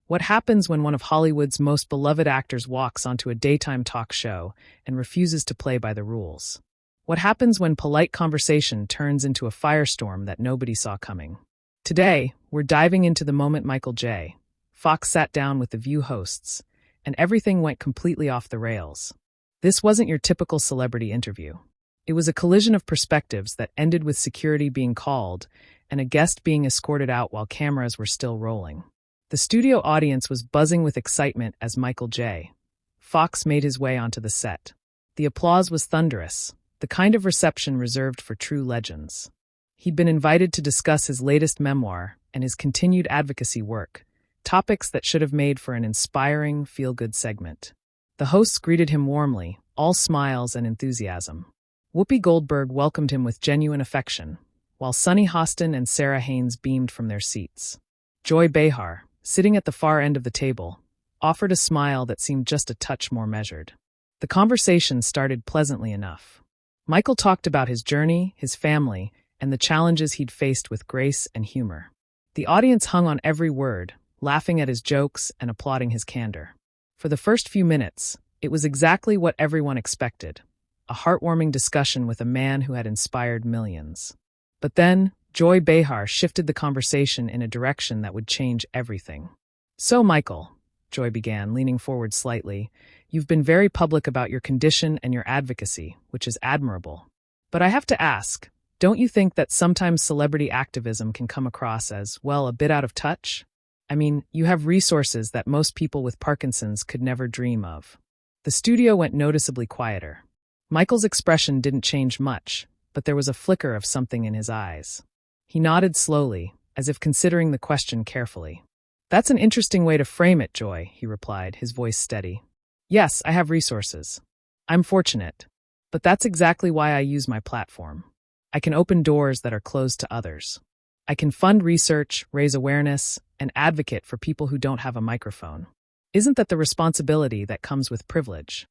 What happens when one of Hollywood's most beloved actors walks onto a daytime talk show and refuses to play by the rules? What happens when polite conversation turns into a firestorm that nobody saw coming? Today, we're diving into the moment Michael J. Fox sat down with the View hosts, and everything went completely off the rails. This wasn't your typical celebrity interview. It was a collision of perspectives that ended with security being called and a guest being escorted out while cameras were still rolling. The studio audience was buzzing with excitement as Michael J. Fox made his way onto the set. The applause was thunderous, the kind of reception reserved for true legends. He'd been invited to discuss his latest memoir and his continued advocacy work, topics that should have made for an inspiring, feel-good segment. The hosts greeted him warmly, all smiles and enthusiasm. Whoopi Goldberg welcomed him with genuine affection, while Sunny Hostin and Sarah Haynes beamed from their seats. Joy Behar, sitting at the far end of the table, offered a smile that seemed just a touch more measured. The conversation started pleasantly enough. Michael talked about his journey, his family, and the challenges he'd faced with grace and humor. The audience hung on every word, laughing at his jokes and applauding his candor. For the first few minutes, it was exactly what everyone expected, a heartwarming discussion with a man who had inspired millions. But then, Joy Behar shifted the conversation in a direction that would change everything. "So, Michael," Joy began, leaning forward slightly, "you've been very public about your condition and your advocacy, which is admirable. But I have to ask, don't you think that sometimes celebrity activism can come across as, well, a bit out of touch? I mean, you have resources that most people with Parkinson's could never dream of." The studio went noticeably quieter. Michael's expression didn't change much, but there was a flicker of something in his eyes. He nodded slowly, as if considering the question carefully. "That's an interesting way to frame it, Joy," he replied, his voice steady. "Yes, I have resources. I'm fortunate. But that's exactly why I use my platform. I can open doors that are closed to others. I can fund research, raise awareness, and advocate for people who don't have a microphone. Isn't that the responsibility that comes with privilege?"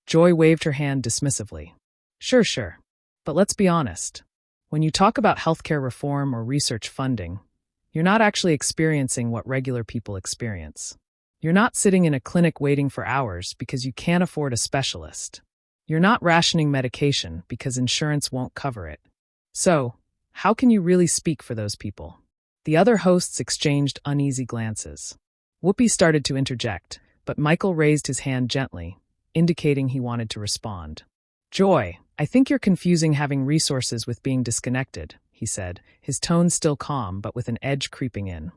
Joy waved her hand dismissively. Sure. But let's be honest. When you talk about healthcare reform or research funding, you're not actually experiencing what regular people experience. You're not sitting in a clinic waiting for hours because you can't afford a specialist. You're not rationing medication because insurance won't cover it. So, how can you really speak for those people? The other hosts exchanged uneasy glances. Whoopi started to interject, but Michael raised his hand gently, indicating he wanted to respond. "Joy, I think you're confusing having resources with being disconnected," he said, his tone still calm but with an edge creeping in.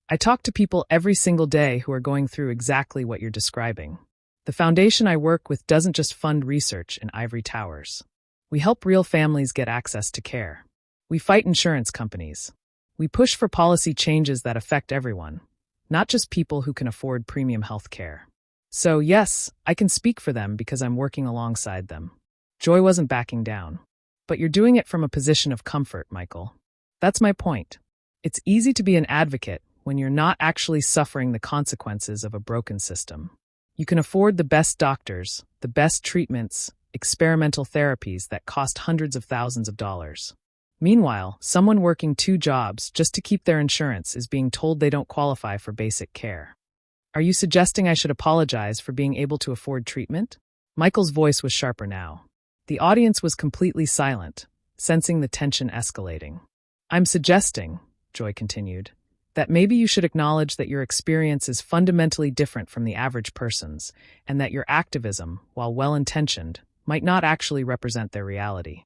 "I talk to people every single day who are going through exactly what you're describing. The foundation I work with doesn't just fund research in ivory towers. We help real families get access to care. We fight insurance companies. We push for policy changes that affect everyone, not just people who can afford premium health care. So yes, I can speak for them because I'm working alongside them." Joy wasn't backing down. "But you're doing it from a position of comfort, Michael. That's my point. It's easy to be an advocate when you're not actually suffering the consequences of a broken system. You can afford the best doctors, the best treatments, experimental therapies that cost hundreds of thousands of dollars. Meanwhile, someone working 2 jobs just to keep their insurance is being told they don't qualify for basic care. Are you suggesting I should apologize for being able to afford treatment?" Michael's voice was sharper now. The audience was completely silent, sensing the tension escalating. "I'm suggesting," Joy continued, "that maybe you should acknowledge that your experience is fundamentally different from the average person's, and that your activism, while well-intentioned, might not actually represent their reality."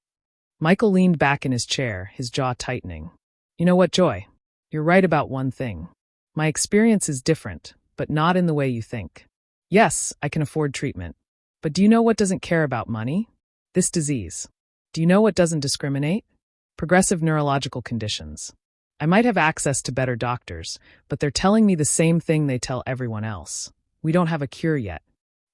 Michael leaned back in his chair, his jaw tightening. "You know what, Joy? You're right about one thing. My experience is different, but not in the way you think. Yes, I can afford treatment. But do you know what doesn't care about money? This disease. Do you know what doesn't discriminate? Progressive neurological conditions. I might have access to better doctors, but they're telling me the same thing they tell everyone else. We don't have a cure yet.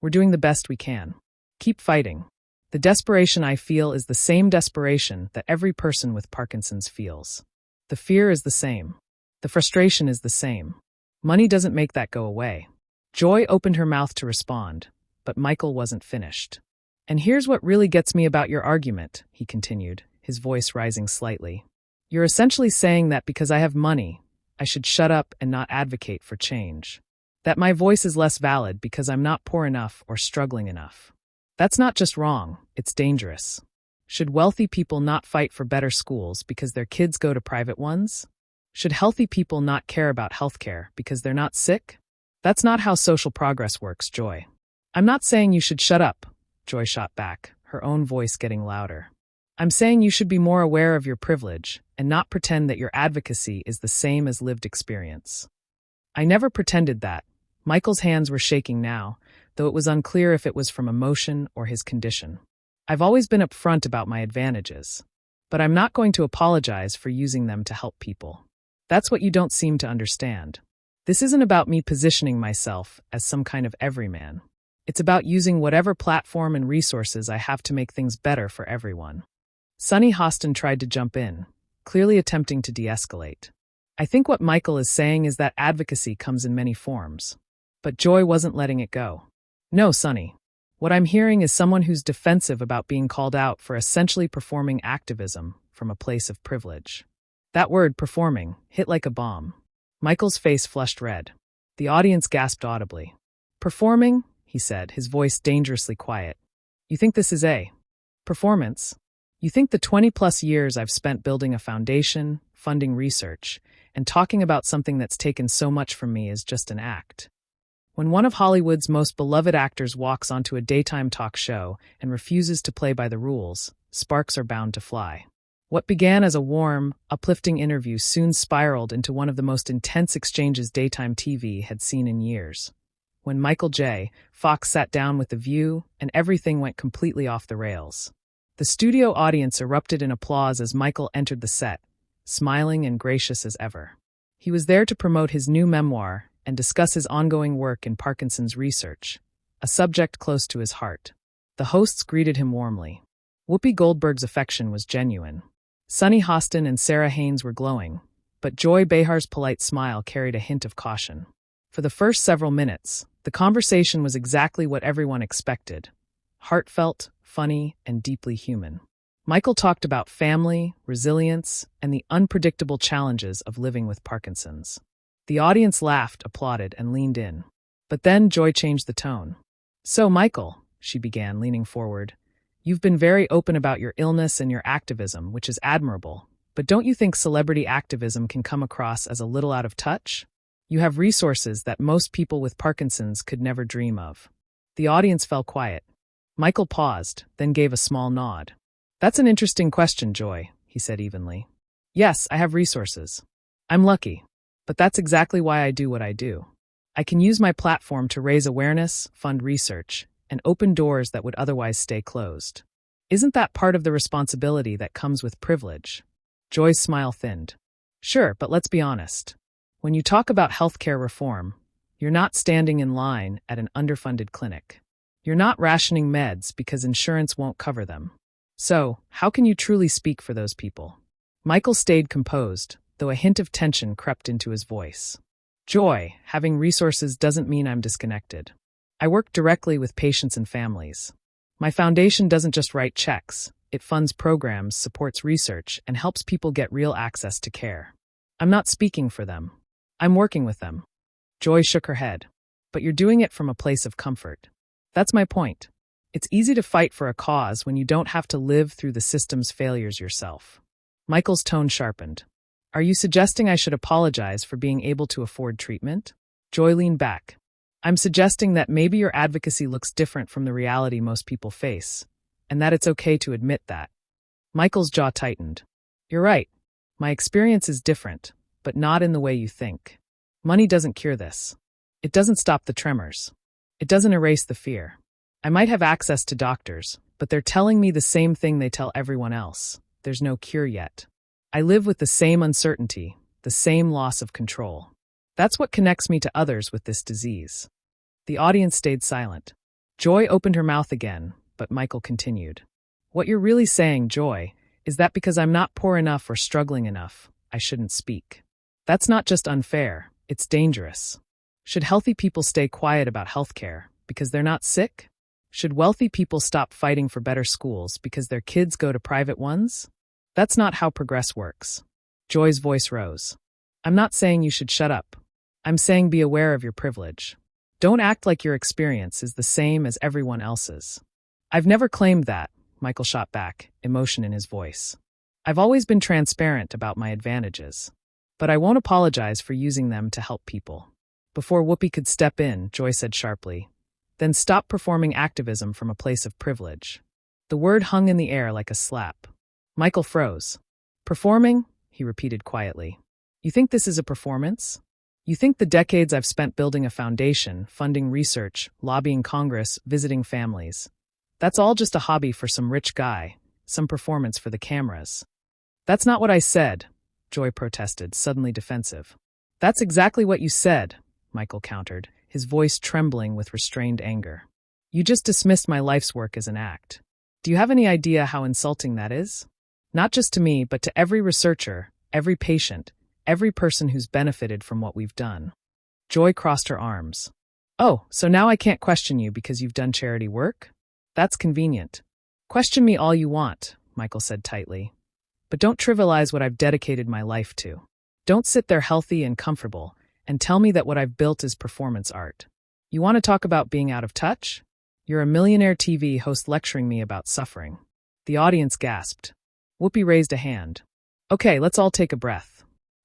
We're doing the best we can. Keep fighting. The desperation I feel is the same desperation that every person with Parkinson's feels. The fear is the same. The frustration is the same. Money doesn't make that go away." Joy opened her mouth to respond, but Michael wasn't finished. "And here's what really gets me about your argument," he continued, his voice rising slightly. "You're essentially saying that because I have money, I should shut up and not advocate for change. That my voice is less valid because I'm not poor enough or struggling enough. That's not just wrong, it's dangerous. Should wealthy people not fight for better schools because their kids go to private ones? Should healthy people not care about healthcare because they're not sick? That's not how social progress works, Joy. I'm not saying you should shut up, Joy shot back, her own voice getting louder. I'm saying you should be more aware of your privilege and not pretend that your advocacy is the same as lived experience. I never pretended that. Michael's hands were shaking now, though it was unclear if it was from emotion or his condition. I've always been upfront about my advantages, but I'm not going to apologize for using them to help people. That's what you don't seem to understand. This isn't about me positioning myself as some kind of everyman. It's about using whatever platform and resources I have to make things better for everyone. Sunny Hostin tried to jump in, clearly attempting to de-escalate. I think what Michael is saying is that advocacy comes in many forms. But Joy wasn't letting it go. No, Sunny. What I'm hearing is someone who's defensive about being called out for essentially performing activism from a place of privilege. That word, performing, hit like a bomb. Michael's face flushed red. The audience gasped audibly. Performing? He said, his voice dangerously quiet. You think this is a performance? You think the 20-plus years I've spent building a foundation, funding research, and talking about something that's taken so much from me is just an act? When one of Hollywood's most beloved actors walks onto a daytime talk show and refuses to play by the rules, sparks are bound to fly. What began as a warm, uplifting interview soon spiraled into one of the most intense exchanges daytime TV had seen in years. When Michael J. Fox sat down with The View, and everything went completely off the rails. The studio audience erupted in applause as Michael entered the set, smiling and gracious as ever. He was there to promote his new memoir and discuss his ongoing work in Parkinson's research, a subject close to his heart. The hosts greeted him warmly. Whoopi Goldberg's affection was genuine. Sunny Hostin and Sarah Haynes were glowing, but Joy Behar's polite smile carried a hint of caution. For the first several minutes, the conversation was exactly what everyone expected: heartfelt, funny, and deeply human. Michael talked about family, resilience, and the unpredictable challenges of living with Parkinson's. The audience laughed, applauded, and leaned in. But then Joy changed the tone. So, Michael, she began, leaning forward, you've been very open about your illness and your activism, which is admirable. But don't you think celebrity activism can come across as a little out of touch? You have resources that most people with Parkinson's could never dream of. The audience fell quiet. Michael paused, then gave a small nod. That's an interesting question, Joy, he said evenly. Yes, I have resources. I'm lucky. But that's exactly why I do what I do. I can use my platform to raise awareness, fund research, and open doors that would otherwise stay closed. Isn't that part of the responsibility that comes with privilege? Joy's smile thinned. Sure, but let's be honest. When you talk about healthcare reform, you're not standing in line at an underfunded clinic. You're not rationing meds because insurance won't cover them. So, how can you truly speak for those people? Michael stayed composed, though a hint of tension crept into his voice. Joy, having resources doesn't mean I'm disconnected. I work directly with patients and families. My foundation doesn't just write checks. It funds programs, supports research, and helps people get real access to care. I'm not speaking for them. I'm working with them. Joy shook her head. But you're doing it from a place of comfort. That's my point. It's easy to fight for a cause when you don't have to live through the system's failures yourself. Michael's tone sharpened. Are you suggesting I should apologize for being able to afford treatment? Joy leaned back. I'm suggesting that maybe your advocacy looks different from the reality most people face, and that it's okay to admit that. Michael's jaw tightened. You're right. My experience is different, but not in the way you think. Money doesn't cure this. It doesn't stop the tremors. It doesn't erase the fear. I might have access to doctors, but they're telling me the same thing they tell everyone else. There's no cure yet. I live with the same uncertainty, the same loss of control. That's what connects me to others with this disease. The audience stayed silent. Joy opened her mouth again, but Michael continued. What you're really saying, Joy, is that because I'm not poor enough or struggling enough, I shouldn't speak. That's not just unfair, it's dangerous. Should healthy people stay quiet about healthcare because they're not sick? Should wealthy people stop fighting for better schools because their kids go to private ones? That's not how progress works. Joy's voice rose. I'm not saying you should shut up. I'm saying be aware of your privilege. Don't act like your experience is the same as everyone else's. I've never claimed that, Michael shot back, emotion in his voice. I've always been transparent about my advantages. But I won't apologize for using them to help people. Before Whoopi could step in, Joy said sharply, then stop performing activism from a place of privilege. The word hung in the air like a slap. Michael froze. Performing? He repeated quietly. You think this is a performance? You think the decades I've spent building a foundation, funding research, lobbying Congress, visiting families, that's all just a hobby for some rich guy, some performance for the cameras? That's not what I said, Joy protested, suddenly defensive. That's exactly what you said, Michael countered, his voice trembling with restrained anger. You just dismissed my life's work as an act. Do you have any idea how insulting that is? Not just to me, but to every researcher, every patient, every person who's benefited from what we've done. Joy crossed her arms. Oh, so now I can't question you because you've done charity work? That's convenient. Question me all you want, Michael said tightly. But don't trivialize what I've dedicated my life to. Don't sit there healthy and comfortable and tell me that what I've built is performance art. You want to talk about being out of touch? You're a millionaire TV host lecturing me about suffering. The audience gasped. Whoopi raised a hand. Okay, let's all take a breath.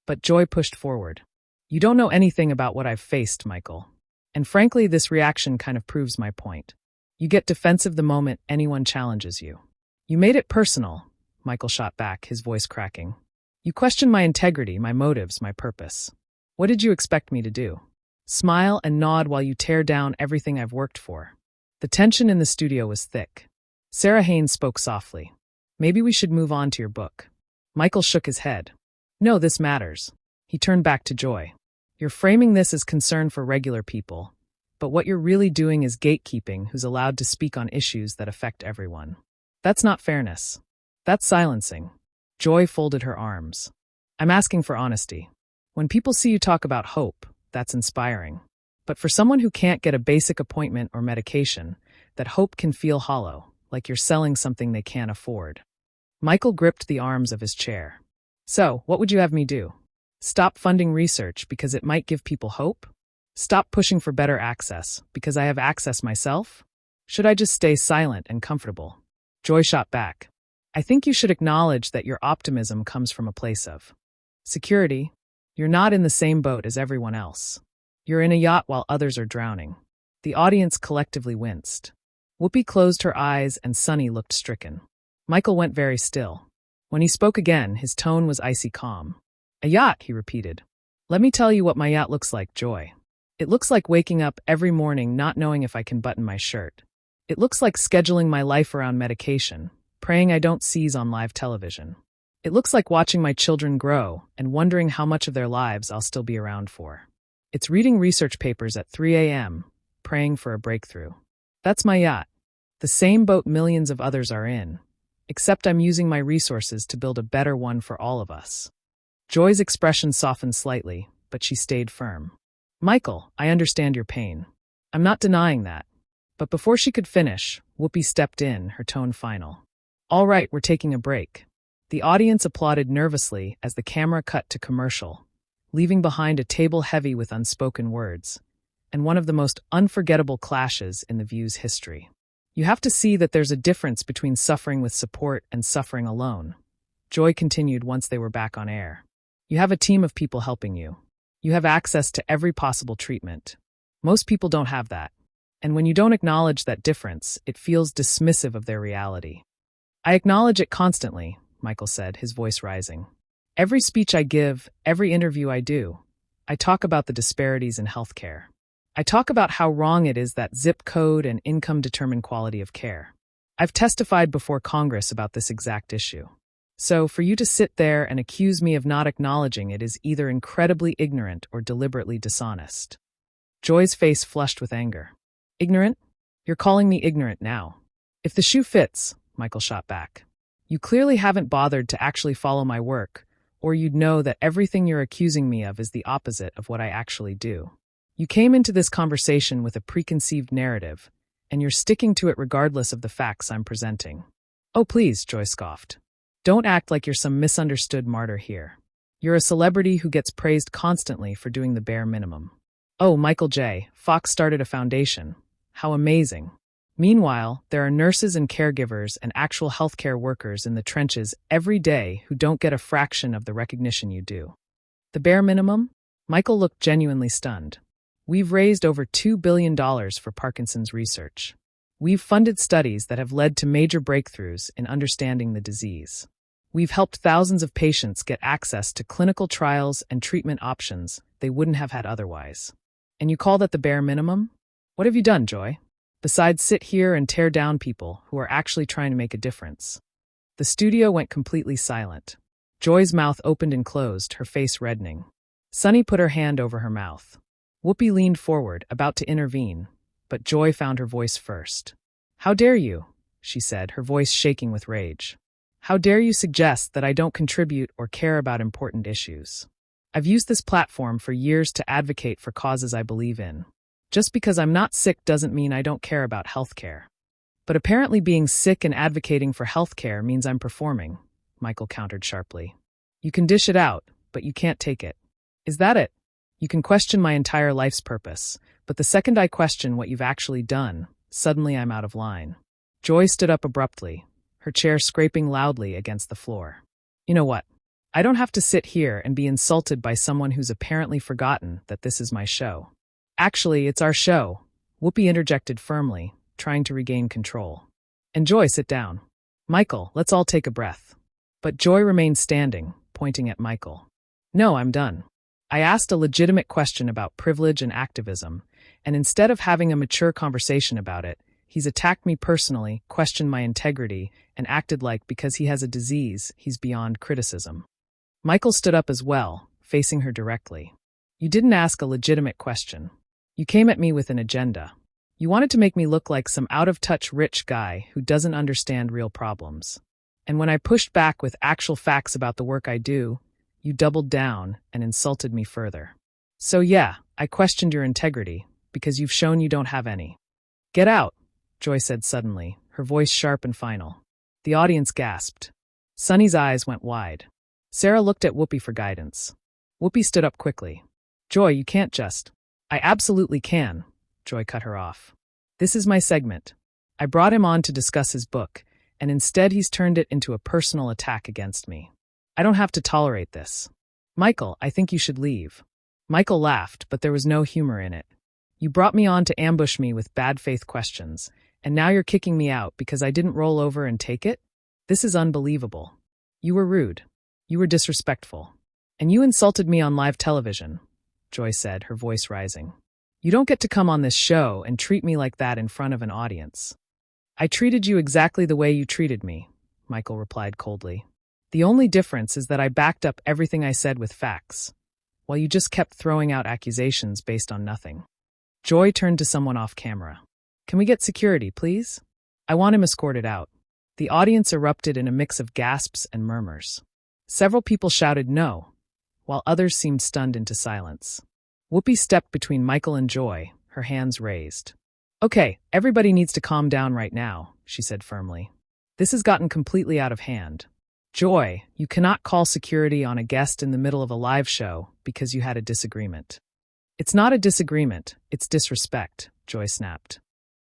But Joy pushed forward. You don't know anything about what I've faced, Michael. And frankly, this reaction kind of proves my point. You get defensive the moment anyone challenges you. You made it personal, Michael shot back, his voice cracking. You questioned my integrity, my motives, my purpose. What did you expect me to do? Smile and nod while you tear down everything I've worked for. The tension in the studio was thick. Sarah Haynes spoke softly. Maybe we should move on to your book. Michael shook his head. No, this matters. He turned back to Joy. You're framing this as concern for regular people, but what you're really doing is gatekeeping who's allowed to speak on issues that affect everyone. That's not fairness. That's silencing. Joy folded her arms. I'm asking for honesty. When people see you talk about hope, that's inspiring. But for someone who can't get a basic appointment or medication, that hope can feel hollow, like you're selling something they can't afford. Michael gripped the arms of his chair. So, what would you have me do? Stop funding research because it might give people hope? Stop pushing for better access because I have access myself? Should I just stay silent and comfortable? Joy shot back. I think you should acknowledge that your optimism comes from a place of security. You're not in the same boat as everyone else. You're in a yacht while others are drowning. The audience collectively winced. Whoopi closed her eyes and Sunny looked stricken. Michael went very still. When he spoke again, his tone was icy calm. A yacht, he repeated. Let me tell you what my yacht looks like, Joy. It looks like waking up every morning not knowing if I can button my shirt. It looks like scheduling my life around medication, praying I don't seize on live television. It looks like watching my children grow and wondering how much of their lives I'll still be around for. It's reading research papers at 3 a.m., praying for a breakthrough. That's my yacht. The same boat millions of others are in, except I'm using my resources to build a better one for all of us. Joy's expression softened slightly, but she stayed firm. Michael, I understand your pain. I'm not denying that. But before she could finish, Whoopi stepped in, her tone final. All right, we're taking a break. The audience applauded nervously as the camera cut to commercial, leaving behind a table heavy with unspoken words, and one of the most unforgettable clashes in The View's history. You have to see that there's a difference between suffering with support and suffering alone. Joy continued once they were back on air. You have a team of people helping you. You have access to every possible treatment. Most people don't have that. And when you don't acknowledge that difference, it feels dismissive of their reality. I acknowledge it constantly, Michael said, his voice rising. Every speech I give, every interview I do, I talk about the disparities in healthcare. I talk about how wrong it is that zip code and income determine quality of care. I've testified before Congress about this exact issue. So, for you to sit there and accuse me of not acknowledging it is either incredibly ignorant or deliberately dishonest. Joy's face flushed with anger. Ignorant? You're calling me ignorant now. If the shoe fits, Michael shot back. You clearly haven't bothered to actually follow my work, or you'd know that everything you're accusing me of is the opposite of what I actually do. You came into this conversation with a preconceived narrative, and you're sticking to it regardless of the facts I'm presenting. Oh please, Joy scoffed. Don't act like you're some misunderstood martyr here. You're a celebrity who gets praised constantly for doing the bare minimum. Oh, Michael J. Fox started a foundation. How amazing. Meanwhile, there are nurses and caregivers and actual healthcare workers in the trenches every day who don't get a fraction of the recognition you do. The bare minimum? Michael looked genuinely stunned. We've raised over $2 billion for Parkinson's research. We've funded studies that have led to major breakthroughs in understanding the disease. We've helped thousands of patients get access to clinical trials and treatment options they wouldn't have had otherwise. And you call that the bare minimum? What have you done, Joy? Besides sit here and tear down people who are actually trying to make a difference. The studio went completely silent. Joy's mouth opened and closed, her face reddening. Sunny put her hand over her mouth. Whoopi leaned forward, about to intervene, but Joy found her voice first. How dare you, she said, her voice shaking with rage. How dare you suggest that I don't contribute or care about important issues? I've used this platform for years to advocate for causes I believe in. Just because I'm not sick doesn't mean I don't care about healthcare. But apparently being sick and advocating for healthcare means I'm performing, Michael countered sharply. You can dish it out, but you can't take it. Is that it? You can question my entire life's purpose, but the second I question what you've actually done, suddenly I'm out of line. Joy stood up abruptly, her chair scraping loudly against the floor. You know what? I don't have to sit here and be insulted by someone who's apparently forgotten that this is my show. Actually, it's our show, Whoopi interjected firmly, trying to regain control. And Joy, sit down. Michael, let's all take a breath. But Joy remained standing, pointing at Michael. No, I'm done. I asked a legitimate question about privilege and activism, and instead of having a mature conversation about it, he's attacked me personally, questioned my integrity, and acted like because he has a disease, he's beyond criticism. Michael stood up as well, facing her directly. You didn't ask a legitimate question. You came at me with an agenda. You wanted to make me look like some out-of-touch rich guy who doesn't understand real problems. And when I pushed back with actual facts about the work I do, you doubled down and insulted me further. So yeah, I questioned your integrity, because you've shown you don't have any. Get out, Joy said suddenly, her voice sharp and final. The audience gasped. Sunny's eyes went wide. Sarah looked at Whoopi for guidance. Whoopi stood up quickly. Joy, you can't just. I absolutely can, Joy cut her off. This is my segment. I brought him on to discuss his book, and instead he's turned it into a personal attack against me. I don't have to tolerate this. Michael, I think you should leave. Michael laughed, but there was no humor in it. You brought me on to ambush me with bad faith questions, and now you're kicking me out because I didn't roll over and take it? This is unbelievable. You were rude. You were disrespectful. And you insulted me on live television, Joy said, her voice rising. You don't get to come on this show and treat me like that in front of an audience. I treated you exactly the way you treated me, Michael replied coldly. The only difference is that I backed up everything I said with facts, while you just kept throwing out accusations based on nothing. Joy turned to someone off camera. Can we get security, please? I want him escorted out. The audience erupted in a mix of gasps and murmurs. Several people shouted no, while others seemed stunned into silence. Whoopi stepped between Michael and Joy, her hands raised. Okay, everybody needs to calm down right now, she said firmly. This has gotten completely out of hand. Joy, you cannot call security on a guest in the middle of a live show because you had a disagreement. It's not a disagreement, it's disrespect, Joy snapped.